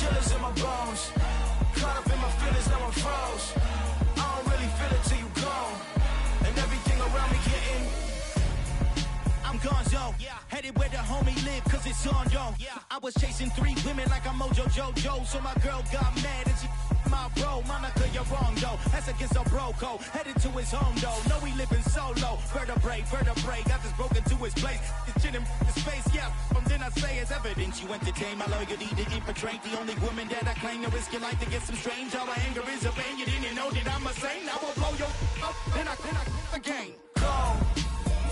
chillers in my bones. Caught up in my feelings, now I'm froze. I don't really feel it till you gone. And everything around me getting. I'm gonzo, headed where the homie live, cause it's on, yo. I was chasing 3 women like I'm Mojo Jojo, so my girl got mad and she my bro. Monica, you're wrong, though. That's against a bro code. Headed to his home, though. No, he living solo. Vertebrae, got this broken to his place. It's chin in his face, yeah. From then I say it's evidence you entertain my loyalty to infiltrate. The only woman that I claim to risk your life to get some strange. All my anger is a pain. You didn't know that I'm a saint. I will blow your up, then I again. Go.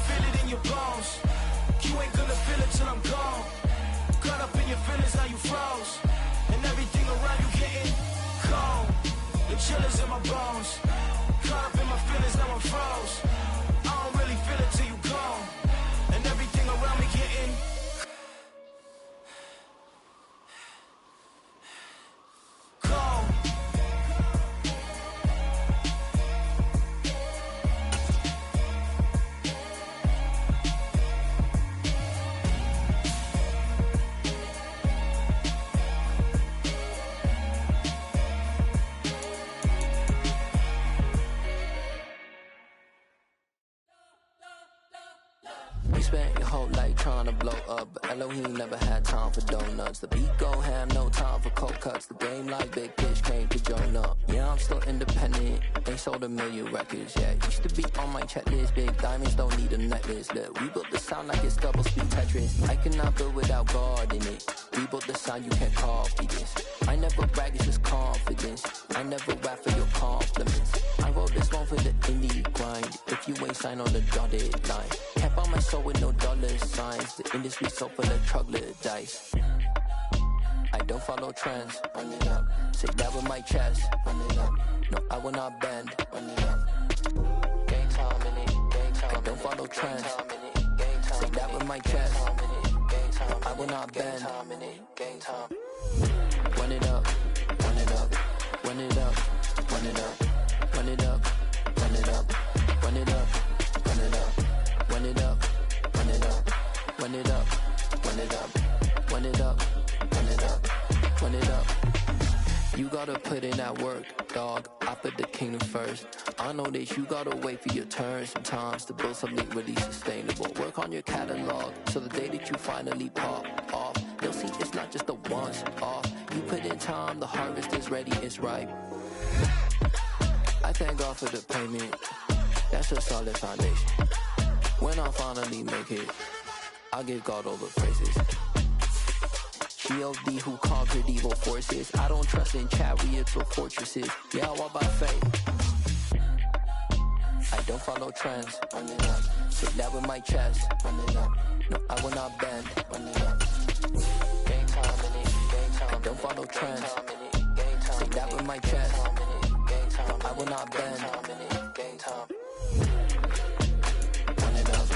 Feel it in your bones. You ain't gonna feel it till I'm gone. Caught up in your feelings, now you froze. And everything around you getting cold. The chillers in my bones. Caught up in my feelings, now I'm froze. I don't really feel it till you gone. And everything around me getting cold. You spent your whole life trying to blow up, but Elohim never had time for donuts. The beat go ham, no time for cold cuts. The game like Big Fish came to join up. Yeah, I'm still independent, ain't sold a million records yet. Used to be on my checklist, big diamonds don't need a necklace. Look, we built the sound like it's double speed Tetris. I cannot build without God in it. We built the sound, you can't copy this. I never brag, it's just confidence. I never rap for your compliments. I wrote this one for the indie grind. If you ain't signed on the dotted line, can't buy my soul with no dollar signs. The industry so full of troglodytes. I don't follow trends. Run it up. Say that with my chest. Run it up. No, I will not bend. Run it up. Gang time in it. Gang time. I don't follow trends. Say that with my chest. I will not bend. Gang time. Run it up. Run it up. Run it up. Run it up. Run it up. Run it up. Run it up. Run it up. Run it up. Run it up. Run it up. Run it up. Run it up. Run it up. Run it up. You gotta put in that work, dog. I put the kingdom first. I know that you gotta wait for your turn sometimes to build something really sustainable. Work on your catalog, so the day that you finally pop off, they'll see it's not just a once off. You put in time, the harvest is ready, it's ripe. I thank God for the payment. That's a solid foundation. When I finally make it, I'll give God all the praises. G.O.D. who conquered evil forces. I don't trust in chariots or fortresses. Yeah, I walk by faith. I don't follow trends. Run it up. Sit that with my chest. Run it up. No, I will not bend. Run it up. Game time in it. Game time. I don't follow trends. Sit that with my chest. I will not bend. Game time. Run it up.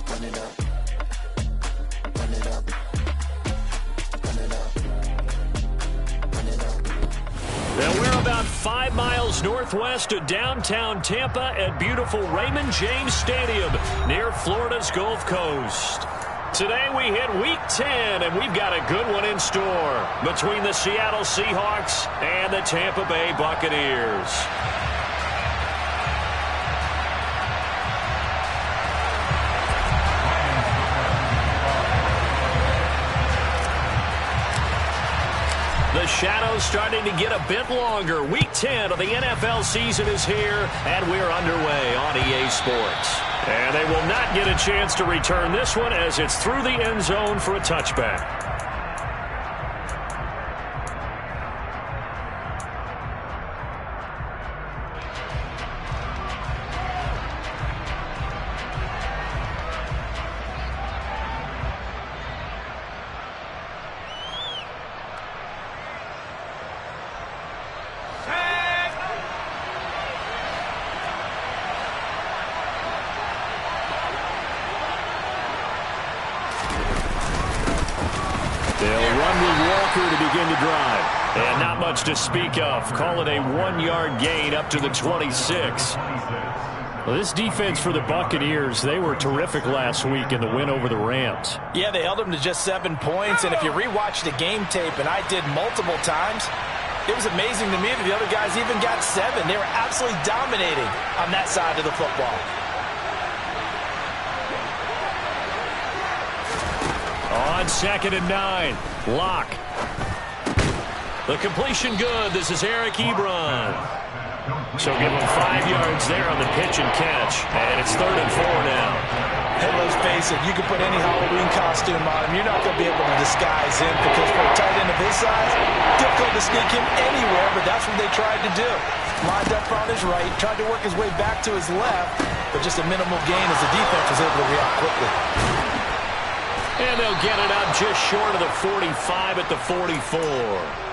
Run it up. Run it up. Now we're about 5 miles northwest of downtown Tampa at beautiful Raymond James Stadium near Florida's Gulf Coast. Today we hit Week 10, and we've got a good one in store between the Seattle Seahawks and the Tampa Bay Buccaneers. The shadow's starting to get a bit longer. Week 10 of the NFL season is here, and we're underway on EA Sports. And they will not get a chance to return this one as it's through the end zone for a touchback. They'll run with Walker to begin the drive. And not much to speak of. Call it a 1-yard gain up to the 26. Well, this defense for the Buccaneers, they were terrific last week in the win over the Rams. Yeah, they held them to just 7 points. And if you rewatch the game tape, and I did multiple times, it was amazing to me that the other guys even got 7. They were absolutely dominating on that side of the football. On 2nd and 9, Locke. The completion good. This is Eric Ebron. So give him 5 yards there on the pitch and catch. And it's 3rd and 4 now. Hey, let's face it, you can put any Halloween costume on him. You're not going to be able to disguise him because for a tight end of his size, difficult to sneak him anywhere, but that's what they tried to do. Lined up on his right, tried to work his way back to his left, but just a minimal gain as the defense was able to react quickly. And they'll get it up just short of the 45 at the 44.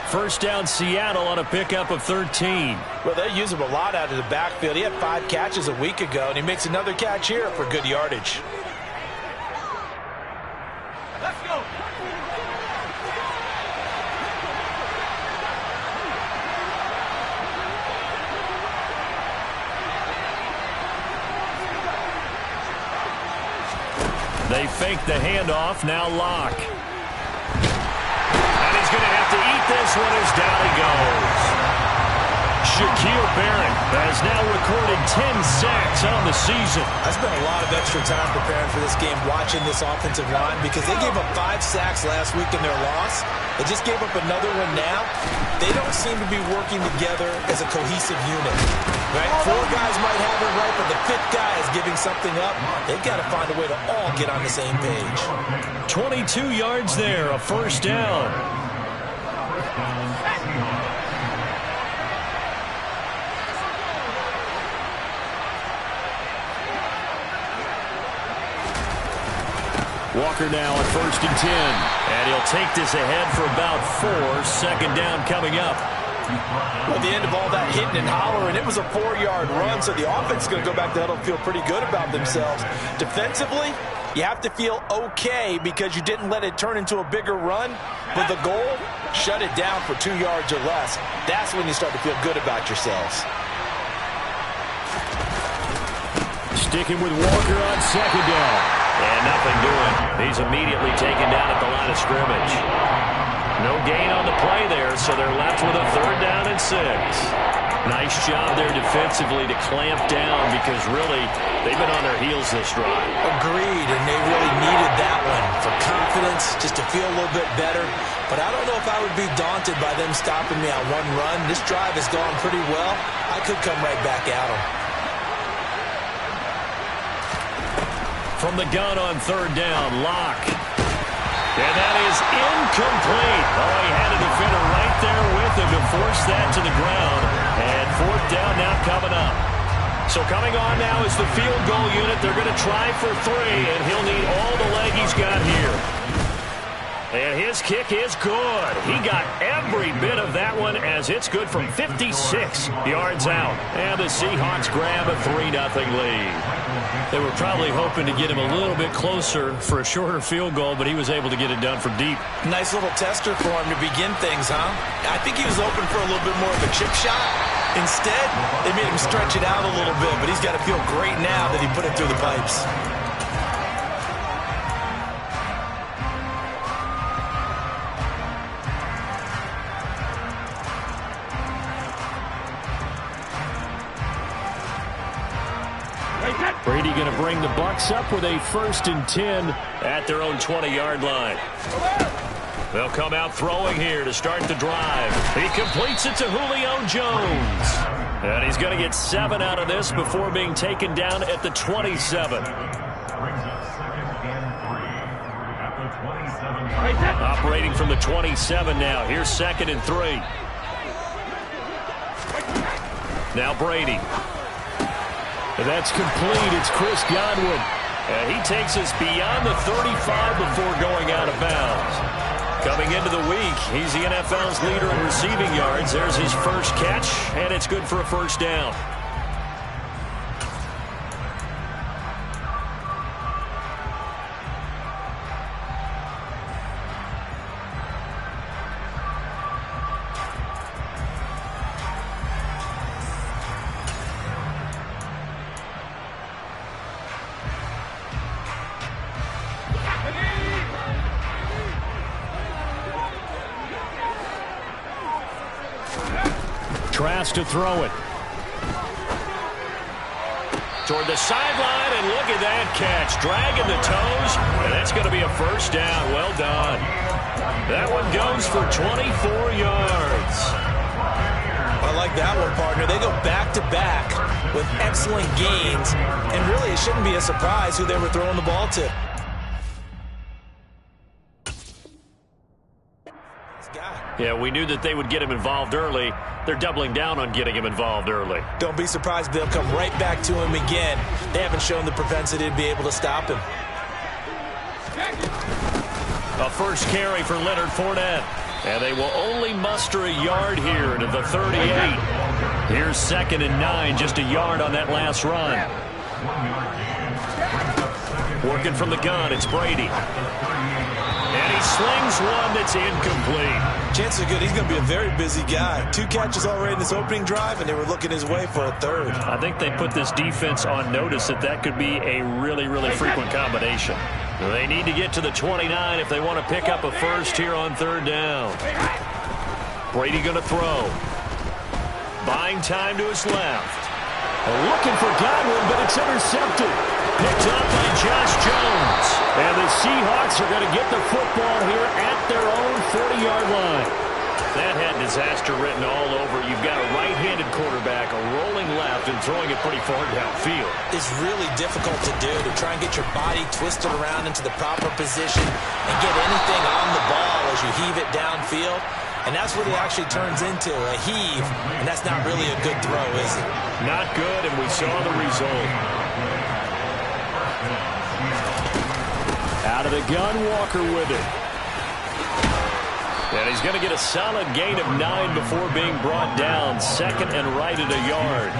First down, Seattle on a pickup of 13. Well, they use him a lot out of the backfield. He had 5 catches a week ago, and he makes another catch here for good yardage. Let's go. They fake the handoff, now Locke. And he's going to have to eat this one as down he goes. Shaquille Barrett has now recorded 10 sacks on the season. I spent a lot of extra time preparing for this game watching this offensive line because they gave up 5 sacks last week in their loss. They just gave up another one now. They don't seem to be working together as a cohesive unit. Right? 4 guys might have it right, but the 5th guy is giving something up. They've got to find a way to all get on the same page. 22 yards there, a first down. Walker now at 1st and 10. And he'll take this ahead for about 4. 2nd down coming up. Well, at the end of all that hitting and hollering, it was a 4-yard run, so the offense is going to go back to huddle and feel pretty good about themselves. Defensively, you have to feel okay because you didn't let it turn into a bigger run. But the goal, shut it down for 2 yards or less. That's when you start to feel good about yourselves. Sticking with Walker on 2nd down. And nothing doing. He's immediately taken down at the line of scrimmage. No gain on the play there, so they're left with a 3rd down and 6. Nice job there defensively to clamp down because really they've been on their heels this drive. Agreed, and they really needed that one for confidence, just to feel a little bit better. But I don't know if I would be daunted by them stopping me on one run. This drive has gone pretty well. I could come right back at them. From the gun on 3rd down, Locke. And that is incomplete. Oh, he had a defender right there with him to force that to the ground. And 4th down now coming up. So coming on now is the field goal unit. They're going to try for 3, and he'll need all the leg he's got here. And his kick is good. He got every bit of that one as it's good from 56 yards out. And the Seahawks grab a 3-0 lead. They were probably hoping to get him a little bit closer for a shorter field goal, but he was able to get it done from deep. Nice little tester for him to begin things, huh? I think he was open for a little bit more of a chip shot. Instead, they made him stretch it out a little bit, but he's got to feel great now that he put it through the pipes. Brady going to bring the Bucs up with a 1st and 10 at their own 20-yard line. They'll come out throwing here to start the drive. He completes it to Julio Jones. And he's going to get 7 out of this before being taken down at the 27. Operating from the 27 now. Here's 2nd and 3. Now Brady. And that's complete. It's Chris Godwin. And he takes us beyond the 35 before going out of bounds. Coming into the week, he's the NFL's leader in receiving yards. There's his first catch, and it's good for a 1st down. wants to throw it. Toward the sideline, and look at that catch. Dragging the toes, and that's going to be a first down. Well done. That one goes for 24 yards. I like that one, partner. They go back-to-back with excellent gains, and really it shouldn't be a surprise who they were throwing the ball to. Yeah, we knew that they would get him involved early. They're doubling down on getting him involved early. Don't be surprised if they'll come right back to him again. They haven't shown the propensity to be able to stop him. A first carry for Leonard Fournette. And they will only muster a yard here to the 38. Here's 2nd and 9, just a yard on that last run. Working from the gun, it's Brady. And he slings one that's incomplete. Chances are good he's going to be a very busy guy. 2 catches already in this opening drive, and they were looking his way for a 3rd. I think they put this defense on notice that could be a really, really frequent combination. They need to get to the 29 if they want to pick up a first here on 3rd down. Brady going to throw. Buying time to his left. Looking for Godwin, but it's intercepted. Picked up by Josh Jones. And the Seahawks are going to get the football here at their own 40-yard line. That had disaster written all over. You've got a right-handed quarterback, a rolling left, and throwing it pretty far downfield. It's really difficult to do, to try and get your body twisted around into the proper position and get anything on the ball as you heave it downfield. And that's what it actually turns into, a heave. And that's not really a good throw, is it? Not good, and we saw the result. Out of the gun, Walker with it. And he's going to get a solid gain of 9 before being brought down. 2nd and right at a yard.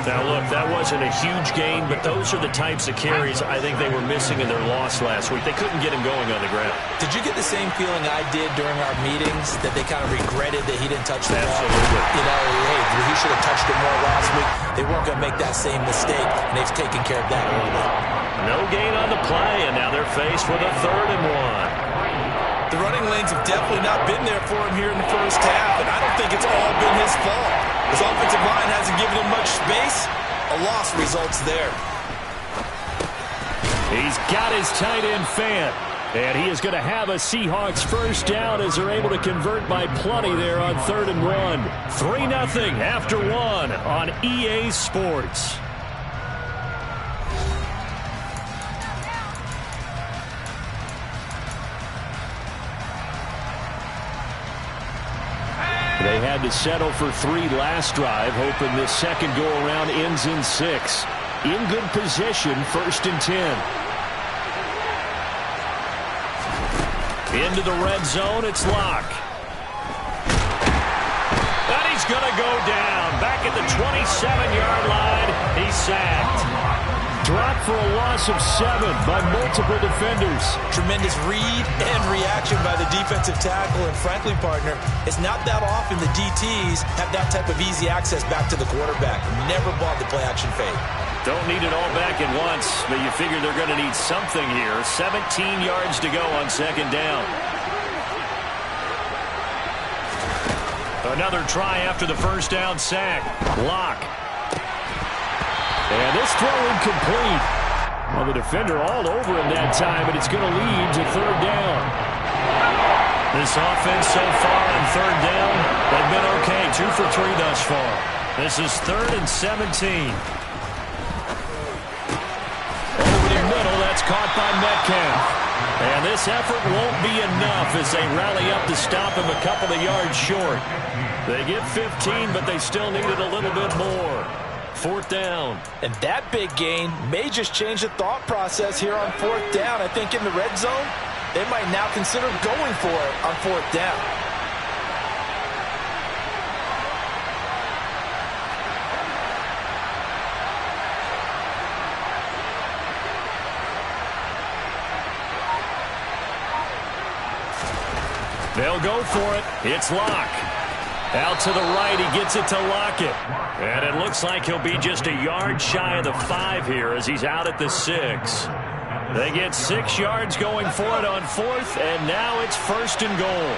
Now, look, that wasn't a huge gain, but those are the types of carries I think they were missing in their loss last week. They couldn't get him going on the ground. Did you get the same feeling I did during our meetings, that they kind of regretted that he didn't touch the ball? Absolutely. You know, hey, he should have touched it more last week. They weren't going to make that same mistake, and they've taken care of that early. No gain on the play, and now they're faced with a 3rd and 1. The running lanes have definitely not been there for him here in the first half, and I don't think it's all been his fault. His offensive line hasn't given him much space. A loss results there. He's got his tight end fan, and he is going to have a Seahawks first down as they're able to convert by plenty there on 3rd and 1. 3-0 after 1 on EA Sports. They had to settle for 3 last drive, hoping this second go-around ends in 6. In good position, 1st and 10. Into the red zone, it's Locke. And he's going to go down. Back at the 27-yard line, he's sacked. Dropped for a loss of 7 by multiple defenders. Tremendous read and reaction by the defensive tackle. And frankly, partner, it's not that often the DTs have that type of easy access back to the quarterback. Never bought the play-action fade. Don't need it all back at once, but you figure they're going to need something here. 17 yards to go on 2nd down. Another try after the first down sack. Locke. And this throw incomplete. Well, the defender all over him that time, but it's going to lead to 3rd down. This offense so far on 3rd down, they've been okay. 2 for 3 thus far. This is 3rd and 17. Over the middle, that's caught by Metcalf. And this effort won't be enough as they rally up to stop him a couple of yards short. They get 15, but they still needed a little bit more. 4th down. And that big gain may just change the thought process here on 4th down. I think in the red zone, they might now consider going for it on 4th down. They'll go for it. It's Locke. Out to the right, he gets it to Lockett. And it looks like he'll be just a yard shy of the 5 here as he's out at the 6. They get 6 yards going for it on 4th, and now it's 1st and goal.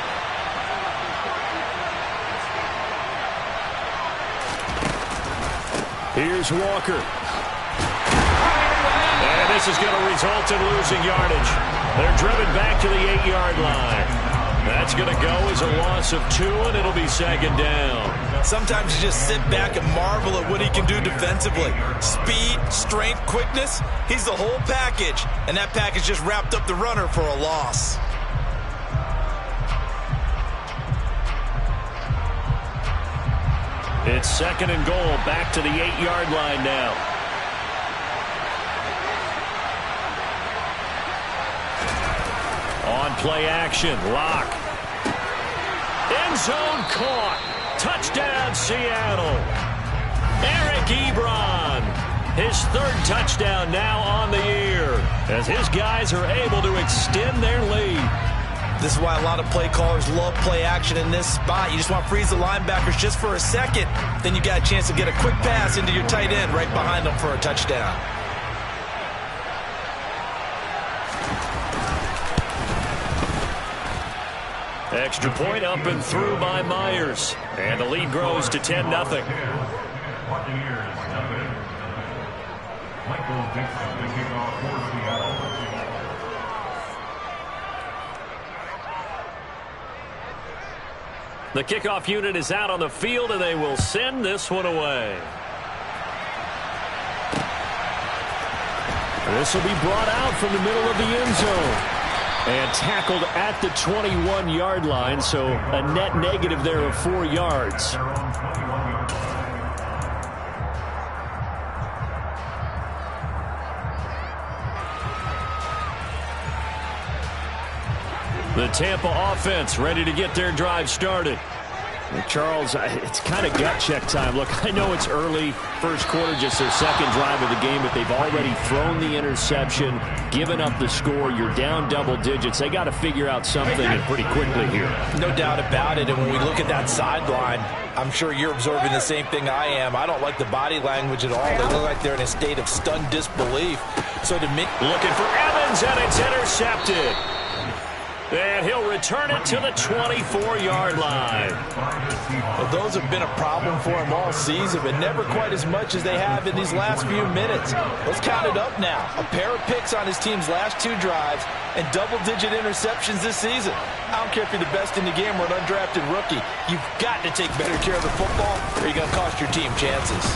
Here's Walker. And this is going to result in losing yardage. They're driven back to the 8-yard line. That's going to go as a loss of 2, and it'll be second down. Sometimes you just sit back and marvel at what he can do defensively. Speed, strength, quickness, he's the whole package. And that package just wrapped up the runner for a loss. It's second and goal, back to the 8-yard line now. On play action, Locke. End zone caught. Touchdown, Seattle. Eric Ebron. His 3rd touchdown now on the year as his guys are able to extend their lead. This is why a lot of play callers love play action in this spot. You just want to freeze the linebackers just for a second. Then you got a chance to get a quick pass into your tight end right behind them for a touchdown. Extra point up and through by Myers. And the lead grows to 10-0. The kickoff unit is out on the field, and they will send this one away. This will be brought out from the middle of the end zone. And tackled at the 21-yard line, so a net negative there of 4 yards. The Tampa offense ready to get their drive started. Charles, it's kind of gut check time. Look, I know it's early, first quarter, just their second drive of the game, but they've already thrown the interception, given up the score. You're down double digits. They got to figure out something, and pretty quickly here. No doubt about it, and when we look at that sideline, I'm sure you're observing the same thing I am. I don't like the body language at all. They look like they're in a state of stunned disbelief. So to me, looking for Evans, and it's intercepted. And he'll return it to the 24-yard line. Well, those have been a problem for him all season, but never quite as much as they have in these last few minutes. Let's count it up now. A pair of picks on his team's last 2 drives and double-digit interceptions this season. I don't care if you're the best in the game or an undrafted rookie. You've got to take better care of the football, or you're going to cost your team chances.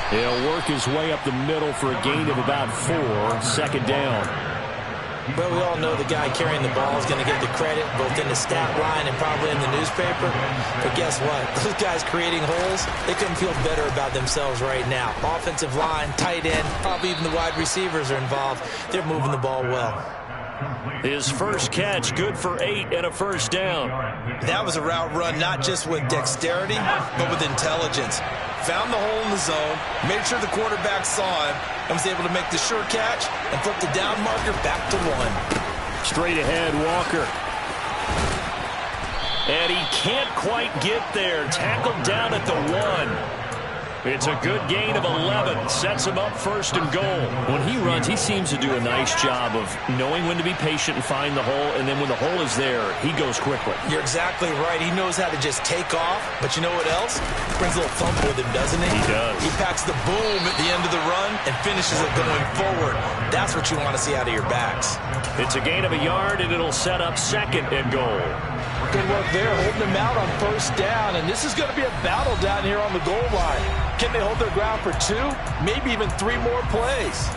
He'll work his way up the middle for a gain of about 4, second down. Well, we all know the guy carrying the ball is going to get the credit both in the stat line and probably in the newspaper. But guess what? Those guys creating holes, they couldn't feel better about themselves right now. Offensive line, tight end, probably even the wide receivers are involved. They're moving the ball well. His first catch, good for 8 and a first down. That was a route run not just with dexterity, but with intelligence. Found the hole in the zone, made sure the quarterback saw him, and was able to make the sure catch and flip the down marker back to 1. Straight ahead, Walker. And he can't quite get there. Tackled down at the 1. It's a good gain of 11. Sets him up first and goal. When he runs, he seems to do a nice job of knowing when to be patient and find the hole, and then when the hole is there, he goes quickly. You're exactly right. He knows how to just take off, but you know what else? Brings a little thump with him, doesn't he? He does. He packs the boom at the end of the run and finishes it going forward. That's what you want to see out of your backs. It's a gain of 1 yard, and it'll set up second and goal. Good work there, holding them out on first down, and this is going to be a battle down here on the goal line. Can they hold their ground for 2, maybe even 3 more plays?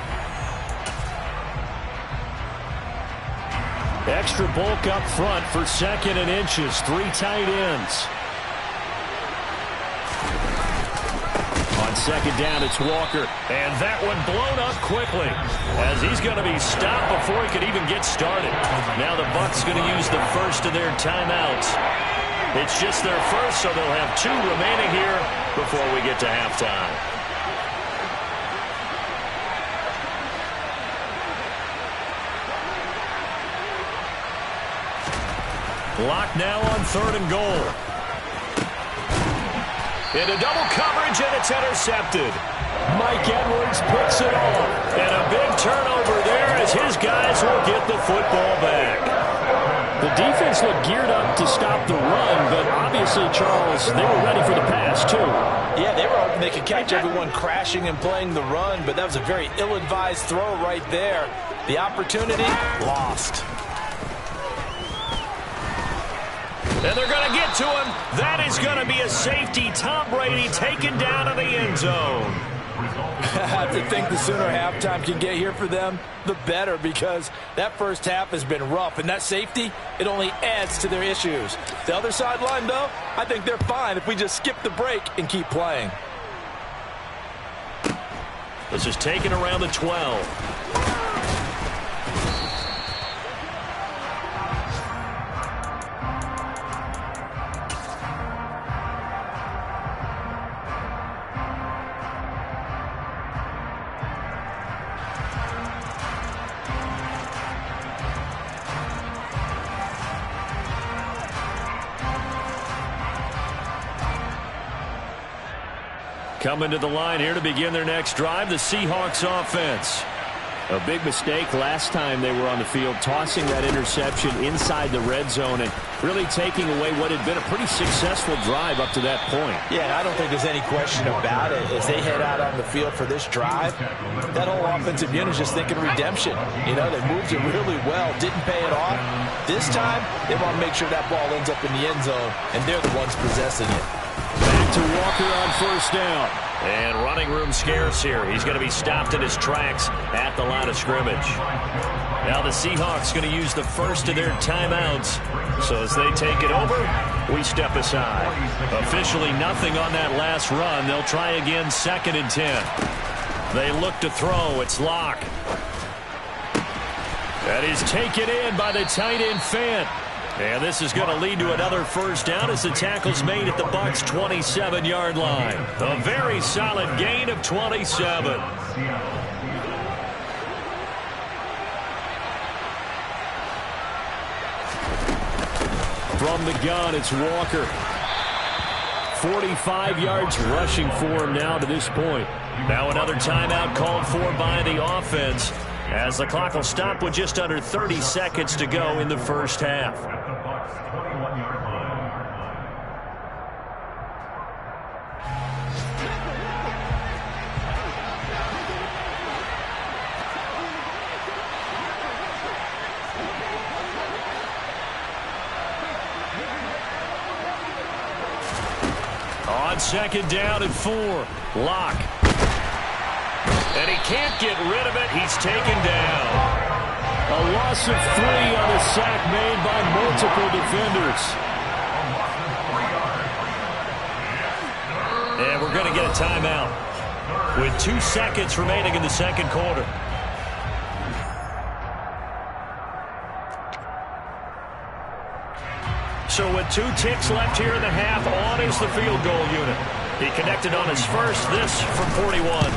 Extra bulk up front for second and inches. 3 tight ends. On second down, it's Walker. And that one blown up quickly as he's going to be stopped before he could even get started. Now the Bucs going to use the first of their timeouts. It's just their first, so they'll have 2 remaining here before we get to halftime. Lock now on third and goal. Into double coverage, and it's intercepted. Mike Edwards picks it off. And a big turnover there as his guys will get the football back. The defense looked geared up to stop the run, but obviously, Charles, they were ready for the pass, too. Yeah, they were hoping they could catch everyone crashing and playing the run, but that was a very ill-advised throw right there. The opportunity, lost. And they're going to get to him. That is going to be a safety. Tom Brady taken down in the end zone. I have to think the sooner halftime can get here for them, the better, because that first half has been rough, and that safety, it only adds to their issues. The other sideline, though, I think they're fine if we just skip the break and keep playing. This is taken around the 12. Coming to the line here to begin their next drive, the Seahawks offense. A big mistake last time they were on the field, tossing that interception inside the red zone and really taking away what had been a pretty successful drive up to that point. Yeah, and I don't think there's any question about it. As they head out on the field for this drive, that whole offensive unit is just thinking redemption. You know, they moved it really well, didn't pay it off. This time, they want to make sure that ball ends up in the end zone, and they're the ones possessing it. Back to Walker on first down. And running room scarce here. He's going to be stopped in his tracks at the line of scrimmage. Now the Seahawks going to use the first of their timeouts. So as they take it over, we step aside. Officially nothing on that last run. They'll try again 2nd and 10. They look to throw. It's Locke. That is taken in by the tight end Fant. And this is going to lead to another first down as the tackle's made at the Bucs' 27-yard line. A very solid gain of 27. From the gun, it's Walker. 45 yards rushing for him now to this point. Now another timeout called for by the offense, as the clock will stop with just under 30 seconds to go in the first half. On 2nd down and 4, Locke. And he can't get rid of it. He's taken down. A loss of 3 on a sack made by multiple defenders. And we're going to get a timeout with 2 seconds remaining in the second quarter. So with 2 ticks left here in the half, on is the field goal unit. He connected on his first, this from 41.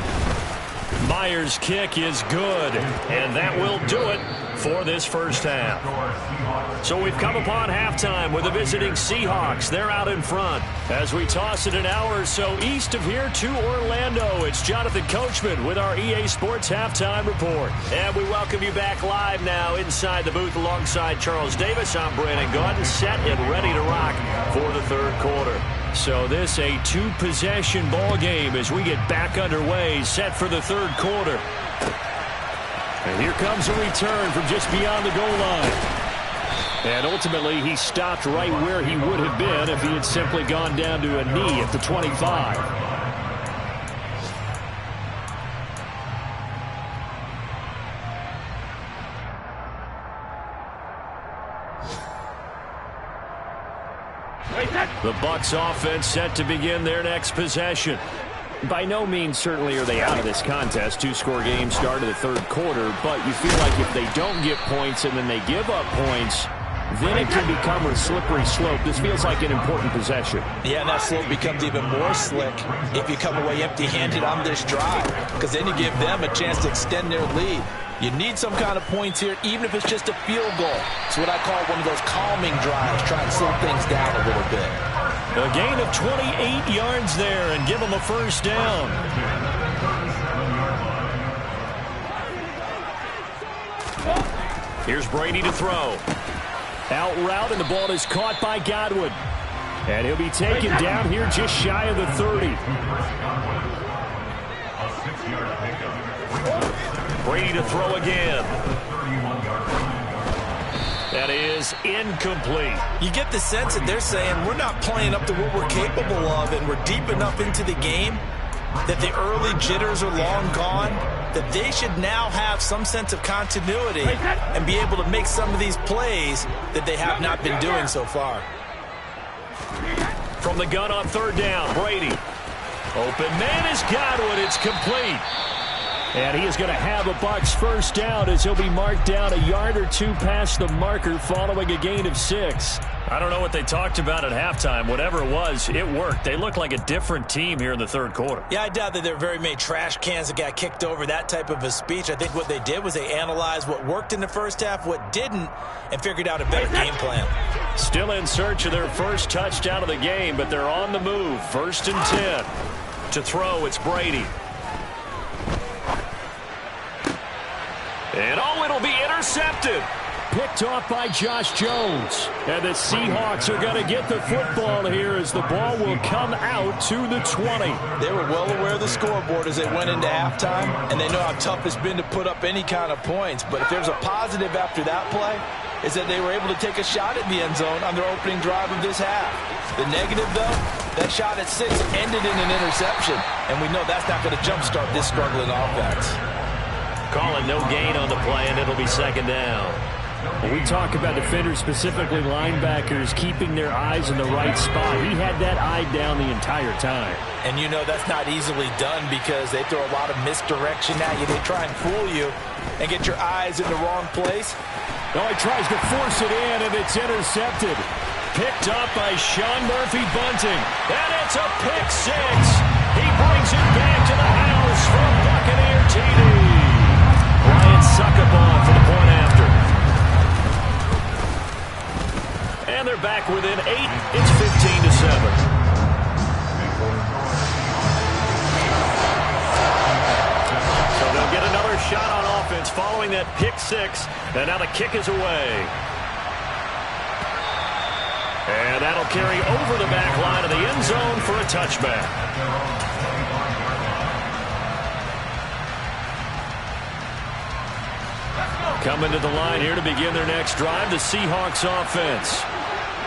Myers' kick is good, and that will do it for this first half. So we've come upon halftime with the visiting Seahawks. They're out in front. As we toss it an hour or so east of here to Orlando, it's Jonathan Coachman with our EA Sports Halftime Report. And we welcome you back live now inside the booth alongside Charles Davis. I'm Brandon Gaudin, set and ready to rock for the third quarter. So this a 2-possession ball game as we get back underway, set for the third quarter. And here comes a return from just beyond the goal line. And ultimately, he stopped right where he would have been if he had simply gone down to a knee at the 25. The Bucs offense set to begin their next possession. By no means certainly are they out of this contest. 2-score game start of the third quarter, but you feel like if they don't get points and then they give up points, then it can become a slippery slope. This feels like an important possession. Yeah, and that slope becomes even more slick if you come away empty-handed on this drive, because then you give them a chance to extend their lead. You need some kind of points here, even if it's just a field goal. It's what I call one of those calming drives, try and slow things down a little bit. A gain of 28 yards there and give them a first down. Here's Brady to throw. Out route, and the ball is caught by Godwin. And he'll be taken down here just shy of the 30. Brady to throw again. That is incomplete. You get the sense that they're saying we're not playing up to what we're capable of, and we're deep enough into the game that the early jitters are long gone, that they should now have some sense of continuity and be able to make some of these plays that they have not been doing so far. From the gun on third down, Brady. Open man is Godwin. It's complete. And he is going to have a Bucs first down as he'll be marked down a yard or two past the marker following a gain of 6. I don't know what they talked about at halftime. Whatever it was, it worked. They look like a different team here in the third quarter. Yeah, I doubt that there are very many trash cans that got kicked over, that type of a speech. I think what they did was they analyzed what worked in the first half, what didn't, and figured out a better game plan. Still in search of their first touchdown of the game, but they're on the move. 1st and 10. To throw, it's Brady. And it'll be intercepted. Picked off by Josh Jones. And the Seahawks are going to get the football here as the ball will come out to the 20. They were well aware of the scoreboard as they went into halftime, and they know how tough it's been to put up any kind of points. But if there's a positive after that play, is that they were able to take a shot at the end zone on their opening drive of this half. The negative, though, that shot at 6 ended in an interception, and we know that's not going to jumpstart this struggling offense. Calling no gain on the play, and it'll be 2nd down. When we talk about defenders, specifically linebackers, keeping their eyes in the right spot, he had that eye down the entire time. And you know that's not easily done because they throw a lot of misdirection at you. They try and fool you and get your eyes in the wrong place. No, he tries to force it in, and it's intercepted. Picked up by Sean Murphy-Bunting. And it's a pick 6. He brings it back to the house from Buccaneer TD. Ryan Succabon for the point after. And they're back within 8. It's 15-7. So they'll get another shot on offense following that pick 6. And now the kick is away. And that'll carry over the back line of the end zone for a touchback. Coming to the line here to begin their next drive, the Seahawks offense.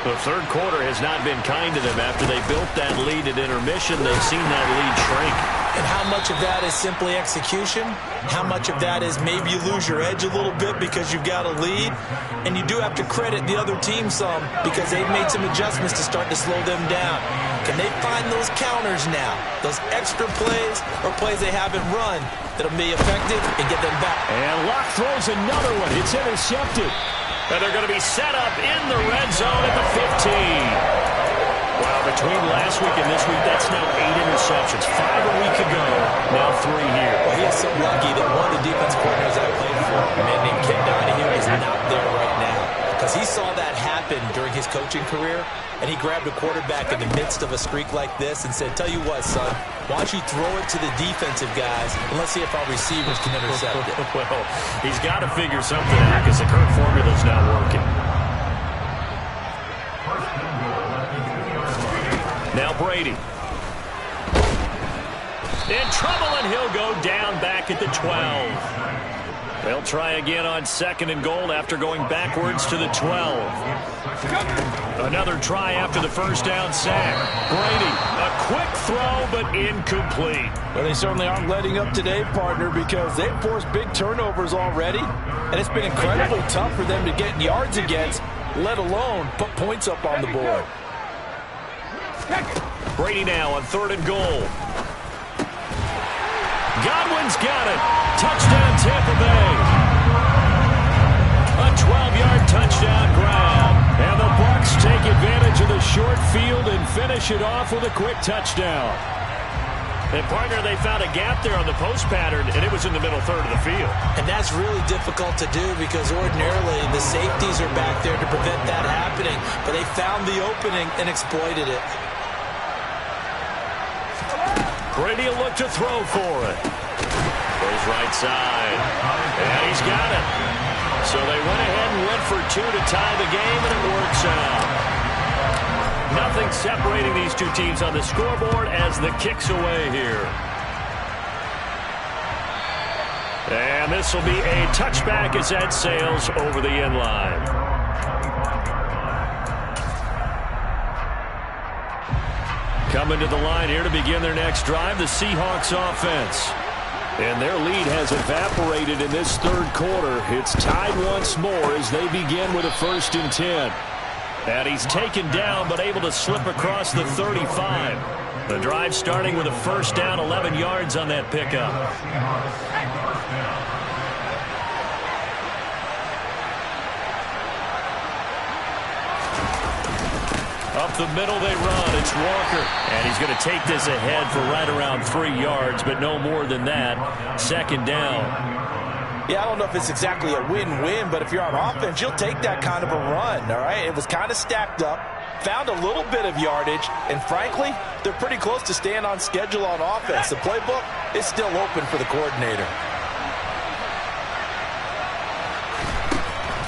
The third quarter has not been kind to them. After they built that lead at intermission, they've seen that lead shrink. And how much of that is simply execution? How much of that is maybe you lose your edge a little bit because you've got a lead? And you do have to credit the other team some because they've made some adjustments to start to slow them down. Can they find those counters now? Those extra plays or plays they haven't run that'll be effective and get them back. And Locke throws another one. It's intercepted. And they're going to be set up in the red zone at the 15. Wow, between last week and this week, that's now 8 interceptions. 5 a week ago, now 3 here. Well, he is so lucky that one of the defense coordinators I played for, a man named Ken Donahue, is not there right now. Because he saw that happen during his coaching career, and he grabbed a quarterback in the midst of a streak like this and said, tell you what, son, why don't you throw it to the defensive guys, and let's see if our receivers can intercept it. Well, he's got to figure something out because the current formula's not working. Now Brady. In trouble, and he'll go down back at the 12. They'll try again on 2nd and goal after going backwards to the 12. Another try after the first down sack. Brady, a quick throw, but incomplete. Well, they certainly aren't letting up today, partner, because they've forced big turnovers already, and it's been incredibly tough for them to get yards against, let alone put points up on the board. Brady now on 3rd and goal. Godwin's got it. Touchdown, Tampa Bay. A 12-yard touchdown grab. And the Bucs take advantage of the short field and finish it off with a quick touchdown. And, partner, they found a gap there on the post pattern, and it was in the middle third of the field. And that's really difficult to do because ordinarily the safeties are back there to prevent that happening. But they found the opening and exploited it. Brady will look to throw for it. Goes right side. And he's got it. So they went ahead and went for 2 to tie the game, and it works out. Nothing separating these two teams on the scoreboard as the kick's away here. And this will be a touchback as that sails over the end line. Coming to the line here to begin their next drive, the Seahawks offense. And their lead has evaporated in this third quarter. It's tied once more as they begin with a 1st and 10. And he's taken down but able to slip across the 35. The drive starting with a 1st down, 11 yards on that pickup. Up the middle they run. It's Walker. And he's going to take this ahead for right around 3 yards, but no more than that. 2nd down. Yeah, I don't know if it's exactly a win-win, but if you're on offense, you'll take that kind of a run, all right? It was kind of stacked up, found a little bit of yardage, and frankly, they're pretty close to staying on schedule on offense. The playbook is still open for the coordinator.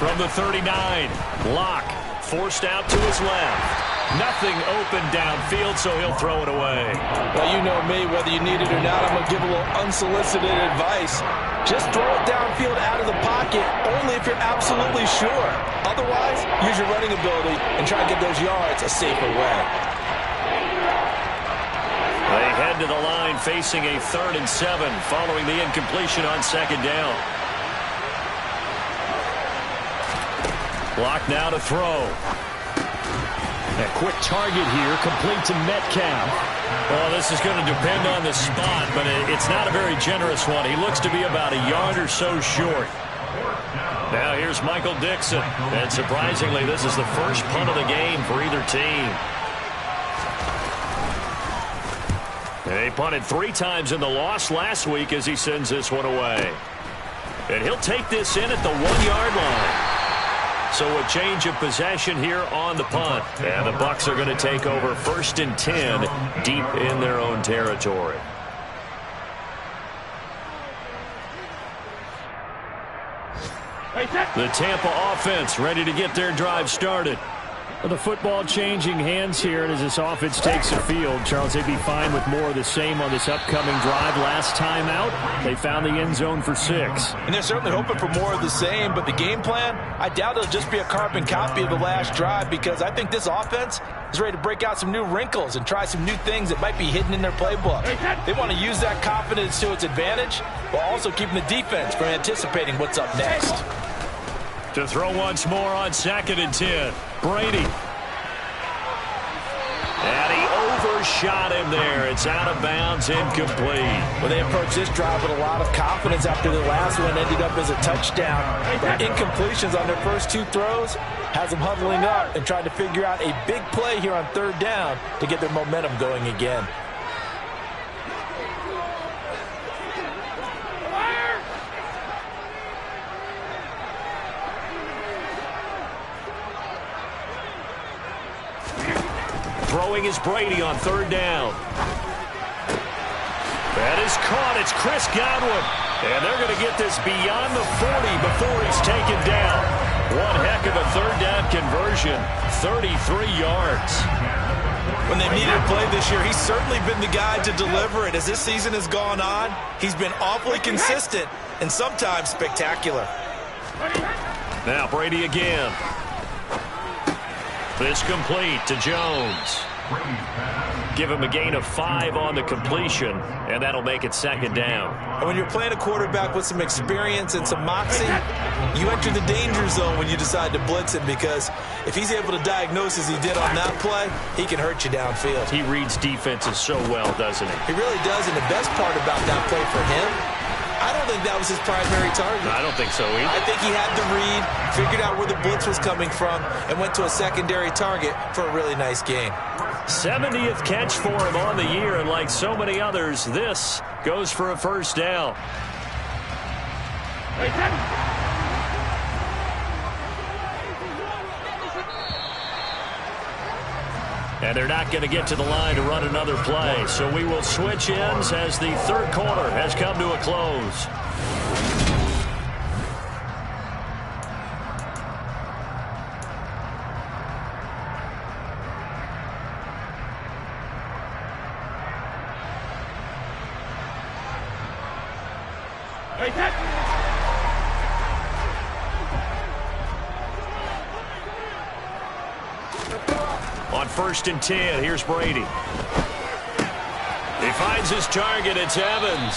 From the 39, Locke forced out to his left. Nothing open downfield, so he'll throw it away. Well, you know me, whether you need it or not, I'm going to give a little unsolicited advice. Just throw it downfield out of the pocket, only if you're absolutely sure. Otherwise, use your running ability and try to get those yards a safer way. They head to the line facing a 3rd and 7 following the incompletion on 2nd down. Block now to throw. A quick target here, complete to Metcalf. Well, this is going to depend on the spot, but it's not a very generous one. He looks to be about a yard or so short. Now here's Michael Dixon. And surprisingly, this is the first punt of the game for either team. They punted 3 times in the loss last week as he sends this one away. And he'll take this in at the 1-yard line. So a change of possession here on the punt. And the Bucs are going to take over 1st and 10 deep in their own territory. The Tampa offense ready to get their drive started. Well, the football changing hands here, and as this offense takes the field, Charles, they'd be fine with more of the same on this upcoming drive. Last time out, they found the end zone for 6. And they're certainly hoping for more of the same, but the game plan, I doubt it'll just be a carbon copy of the last drive, because I think this offense is ready to break out some new wrinkles and try some new things that might be hidden in their playbook. They want to use that confidence to its advantage, while also keeping the defense from anticipating what's up next. To throw once more on 2nd and 10. Brady. And he overshot him there. It's out of bounds, incomplete. Well, they approached this drive with a lot of confidence after the last one ended up as a touchdown. But incompletions on their first 2 throws has them huddling up and trying to figure out a big play here on 3rd down to get their momentum going again. Throwing is Brady on 3rd down. That is caught. It's Chris Godwin. And they're going to get this beyond the 40 before he's taken down. One heck of a 3rd down conversion. 33 yards. When they needed a play this year, he's certainly been the guy to deliver it. As this season has gone on, he's been awfully consistent and sometimes spectacular. Now Brady again. This complete to Jones. Give him a gain of 5 on the completion, and that'll make it 2nd down. And when you're playing a quarterback with some experience and some moxie, you enter the danger zone when you decide to blitz him, because if he's able to diagnose as he did on that play, he can hurt you downfield. He reads defenses so well, doesn't he? He really does, and the best part about that play for him, I don't think that was his primary target. I don't think so either. I think he had the read, figured out where the blitz was coming from, and went to a secondary target for a really nice gain. 70th catch for him on the year, and like so many others, this goes for a 1st down. And they're not going to get to the line to run another play. So we will switch ends as the 3rd quarter has come to a close. On 1st and 10, here's Brady. He finds his target. It's Evans.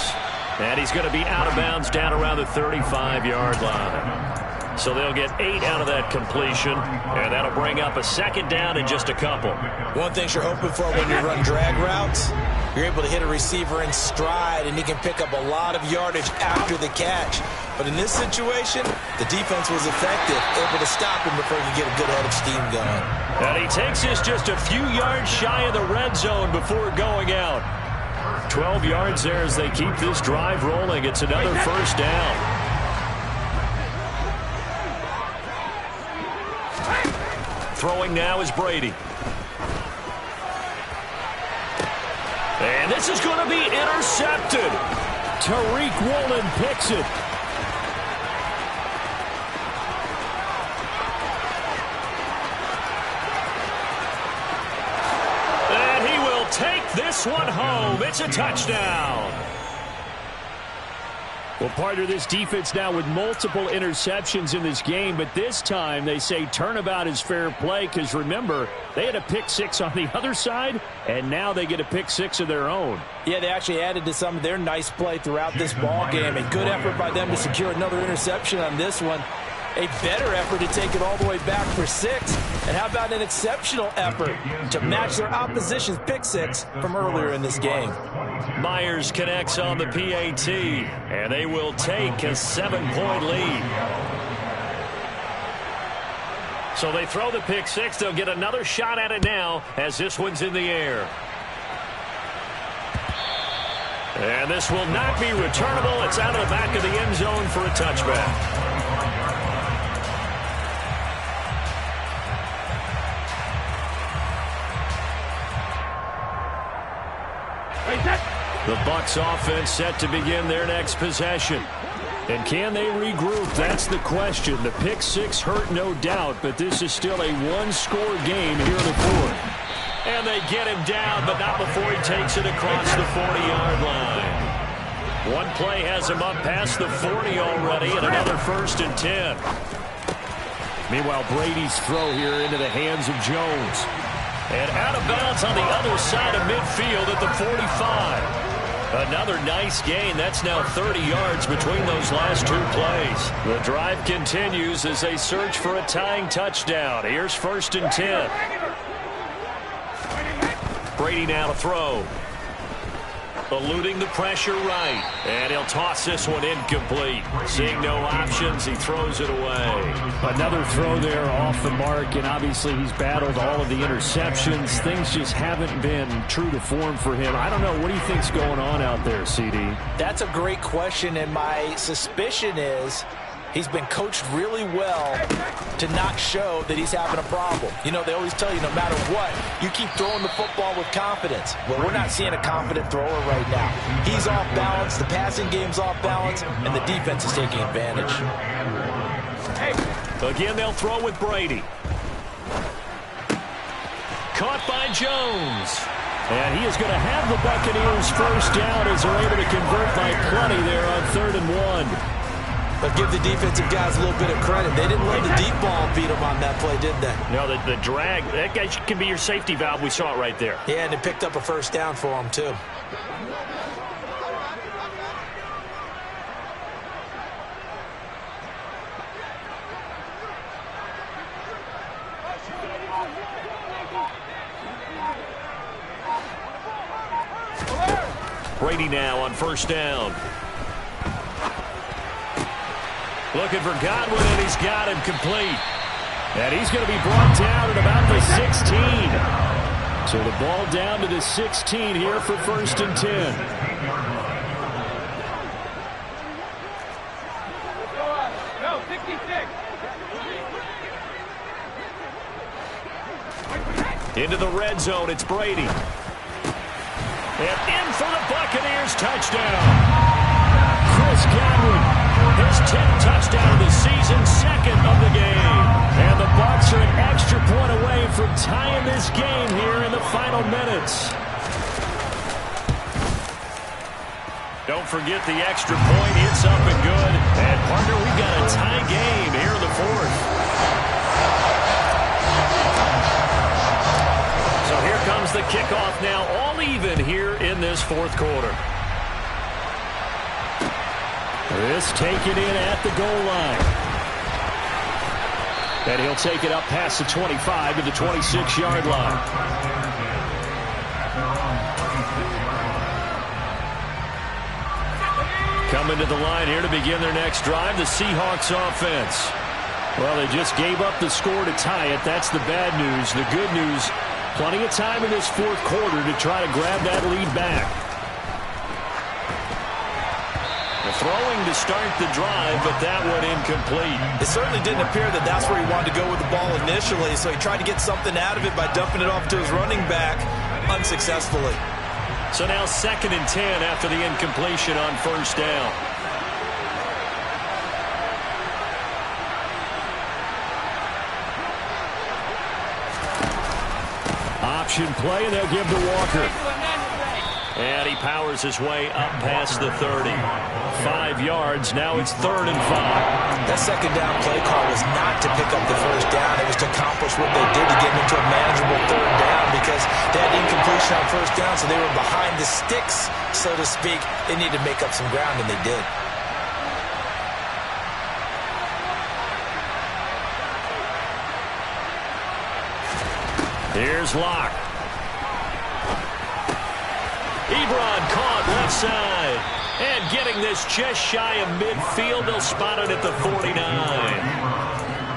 And he's going to be out of bounds down around the 35-yard line. So they'll get 8 out of that completion, and that'll bring up a 2nd down in just a couple. One thing you're hoping for when you run drag routes, you're able to hit a receiver in stride, and he can pick up a lot of yardage after the catch. But in this situation, the defense was effective, able to stop him before he could get a good head of steam going. And he takes this just a few yards shy of the red zone before going out. 12 yards there as they keep this drive rolling. It's another 1st down. Throwing now is Brady. And this is going to be intercepted. Tariq Woolen picks it. And he will take this one home. It's a touchdown. Well, partner, this defense now with multiple interceptions in this game, but this time they say turnabout is fair play because, remember, they had a pick-6 on the other side, and now they get a pick-6 of their own. Yeah, they actually added to some of their nice play throughout this ball game. A good effort by them to secure another interception on this one. A better effort to take it all the way back for 6. And how about an exceptional effort to match their opposition's pick-6 from earlier in this game? Myers connects on the PAT, and they will take a 7-point lead. So they throw the pick-6. They'll get another shot at it now as this one's in the air. And this will not be returnable. It's out of the back of the end zone for a touchback. The Bucs offense set to begin their next possession. And can they regroup? That's the question. The pick-6 hurt, no doubt, but this is still a one-score game here in the 4th. And they get him down, but not before he takes it across the 40-yard line. One play has him up past the 40 already, and another 1st and 10. Meanwhile, Brady's throw here into the hands of Jones. And out of bounds on the other side of midfield at the 45. Another nice gain. That's now 30 yards between those last 2 plays. The drive continues as they search for a tying touchdown. Here's 1st and 10. Brady now to throw. Eluding the pressure right. And he'll toss this one incomplete. Seeing no options, he throws it away. Another throw there off the mark, and obviously he's battled all of the interceptions. Things just haven't been true to form for him. I don't know. What do you think's going on out there, CD? That's a great question, and my suspicion is he's been coached really well to not show that he's having a problem. You know, they always tell you no matter what, you keep throwing the football with confidence. Well, we're not seeing a confident thrower right now. He's off balance, the passing game's off balance, and the defense is taking advantage. Again, they'll throw with Brady. Caught by Jones. And he is going to have the Buccaneers 1st down as they're able to convert by plenty there on 3rd and 1. But give the defensive guys a little bit of credit. They didn't let the deep ball beat them on that play, did they? No, the drag, that guy can be your safety valve. We saw it right there. Yeah, and it picked up a 1st down for him, too. Brady now on 1st down. Looking for Godwin, and he's got him complete. And he's going to be brought down at about the 16. So the ball down to the 16 here for 1st and 10. Into the red zone, it's Brady. And in for the Buccaneers, touchdown. Chris Godwin. His 10th touchdown of the season, 2nd of the game. And the Bucs are an extra point away from tying this game here in the final minutes. Don't forget the extra point. It's up and good. And, partner, we've got a tie game here in the fourth. So here comes the kickoff now, all even here in this fourth quarter. This taken in at the goal line. And he'll take it up past the 25 to the 26-yard line. Coming to the line here to begin their next drive, the Seahawks offense. Well, they just gave up the score to tie it. That's the bad news. The good news, plenty of time in this fourth quarter to try to grab that lead back. Throwing to start the drive, but that one incomplete. It certainly didn't appear that that's where he wanted to go with the ball initially, so he tried to get something out of it by dumping it off to his running back unsuccessfully. So now 2nd and 10 after the incompletion on first down. Option play, and they'll give to Walker. And he powers his way up past the 30. 5 yards. Now it's 3rd and 5. That second down play call was not to pick up the first down. It was to accomplish what they did to get into a manageable 3rd down because they had incompletion on first down, so they were behind the sticks, so to speak. They needed to make up some ground, and they did. Here's Locke. Ebron caught left side. And getting this just shy of midfield, they'll spot it at the 49.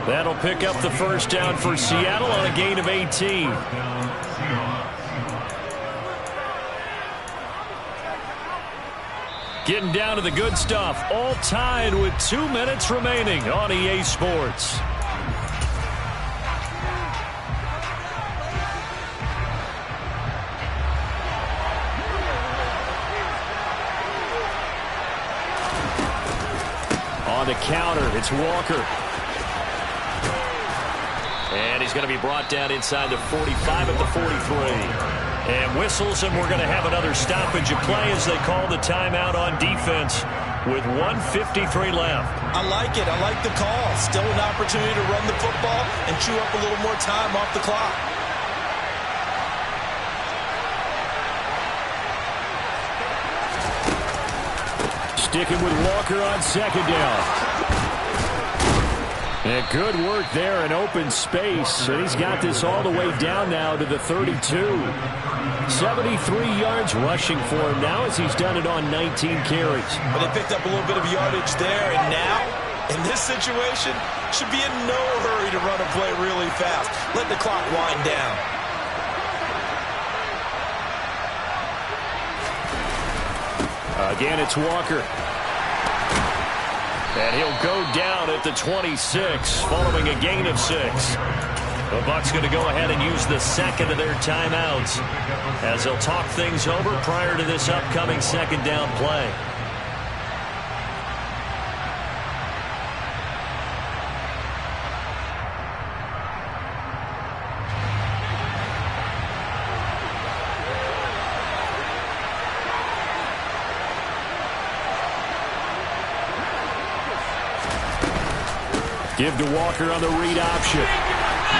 That'll pick up the first down for Seattle on a gain of 18. Getting down to the good stuff. All tied with 2 minutes remaining on EA Sports. On the counter, it's Walker. And he's going to be brought down inside the 45 at the 43. And whistles, and we're going to have another stoppage of play as they call the timeout on defense with 1:53 left. I like it. I like the call. Still an opportunity to run the football and chew up a little more time off the clock. Sticking with Walker on second down. And good work there in open space. And he's got this all the way down now to the 32. 73 yards rushing for him now as he's done it on 19 carries. But they picked up a little bit of yardage there, and now, in this situation, should be in no hurry to run a play really fast. Let the clock wind down. Again, it's Walker. And he'll go down at the 26 following a gain of 6. The Bucs going to go ahead and use the second of their timeouts as they'll talk things over prior to this upcoming second down play. Give to Walker on the read option.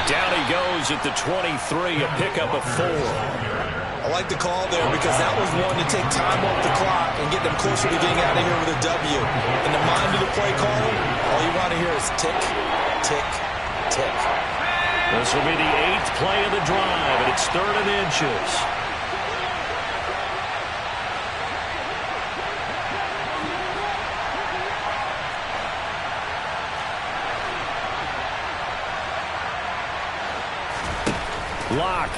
Down he goes at the 23, a pickup of 4. I like the call there because that was one to take time off the clock and get them closer to getting out of here with a W. In the mind of the play caller, all you want to hear is tick, tick, tick. This will be the 8th play of the drive, and it's 3rd and inches. Lock.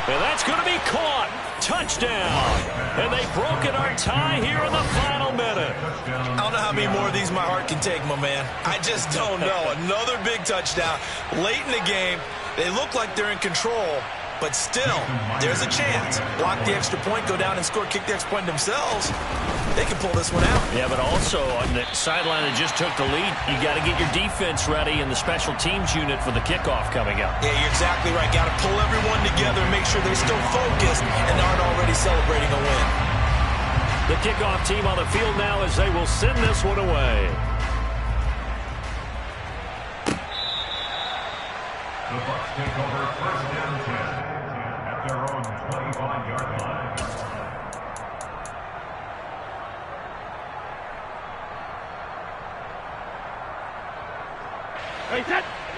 And that's going to be caught. Touchdown. And they've broken our tie here in the final minute. I don't know how many more of these my heart can take, my man. I just don't know. Another big touchdown. Late in the game, they look like they're in control, but still, there's a chance. Block the extra point, go down and score, kick the extra point themselves. They can pull this one out. Yeah, but also on the sideline that just took the lead, you got to get your defense ready in the special teams unit for the kickoff coming up. Yeah, you're exactly right. Got to pull everyone together and make sure they're still focused and aren't already celebrating a win. The kickoff team on the field now as they will send this one away. The Bucs take over first down 10 at their own 25-yard line.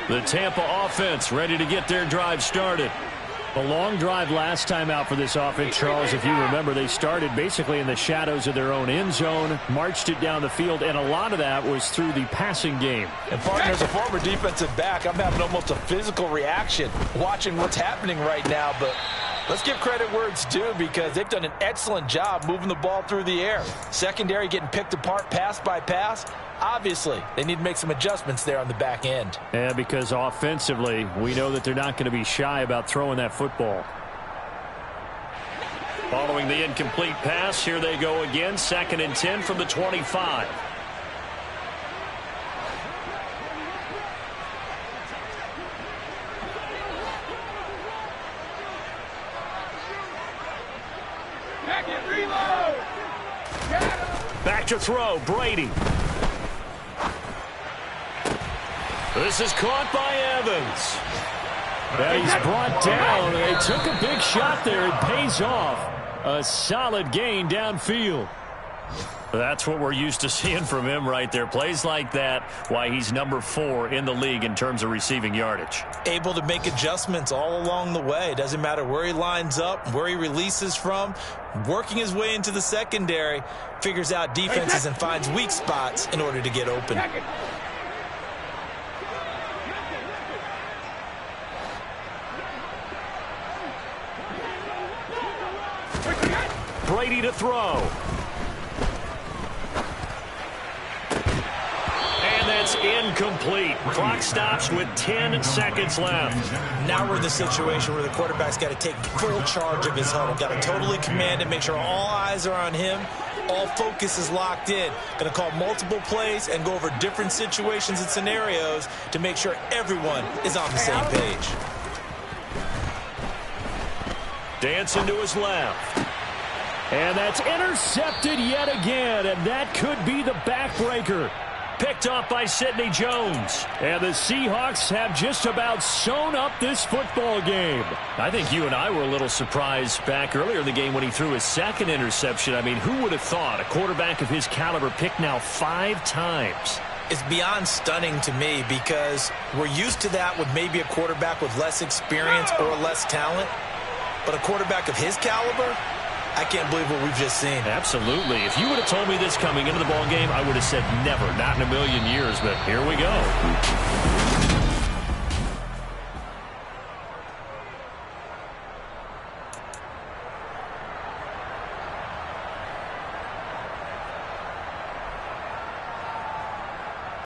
The Tampa offense ready to get their drive started. A long drive last time out for this offense, Charles. If you remember, they started basically in the shadows of their own end zone, marched it down the field, and a lot of that was through the passing game. And partner, as a former defensive back, I'm having almost a physical reaction watching what's happening right now. But let's give credit where it's due because they've done an excellent job moving the ball through the air. Secondary getting picked apart pass by pass. Obviously, they need to make some adjustments there on the back end. Yeah, because offensively, we know that they're not going to be shy about throwing that football. Following the incomplete pass, here they go again. 2nd and 10 from the 25. Back to throw, Brady. This is caught by Evans. Yeah, he's brought down. They took a big shot there. It pays off. A solid gain downfield. That's what we're used to seeing from him right there. Plays like that, why he's number 4 in the league in terms of receiving yardage. Able to make adjustments all along the way. Doesn't matter where he lines up, where he releases from. Working his way into the secondary, figures out defenses and finds weak spots in order to get open. Brady to throw. And that's incomplete. Clock stops with 10 seconds left. Now we're in the situation where the quarterback's got to take full charge of his huddle. Got to totally command it, make sure all eyes are on him. All focus is locked in. Going to call multiple plays and go over different situations and scenarios to make sure everyone is on the same page. Dancing to his left. And that's intercepted yet again, and that could be the backbreaker. Picked off by Sidney Jones. And the Seahawks have just about sewn up this football game. I think you and I were a little surprised back earlier in the game when he threw his 2nd interception. I mean, who would have thought a quarterback of his caliber picked now 5 times? It's beyond stunning to me because we're used to that with maybe a quarterback with less experience or less talent. But a quarterback of his caliber, I can't believe what we've just seen. Absolutely. If you would have told me this coming into the ball game, I would have said never, not in a million years, but here we go.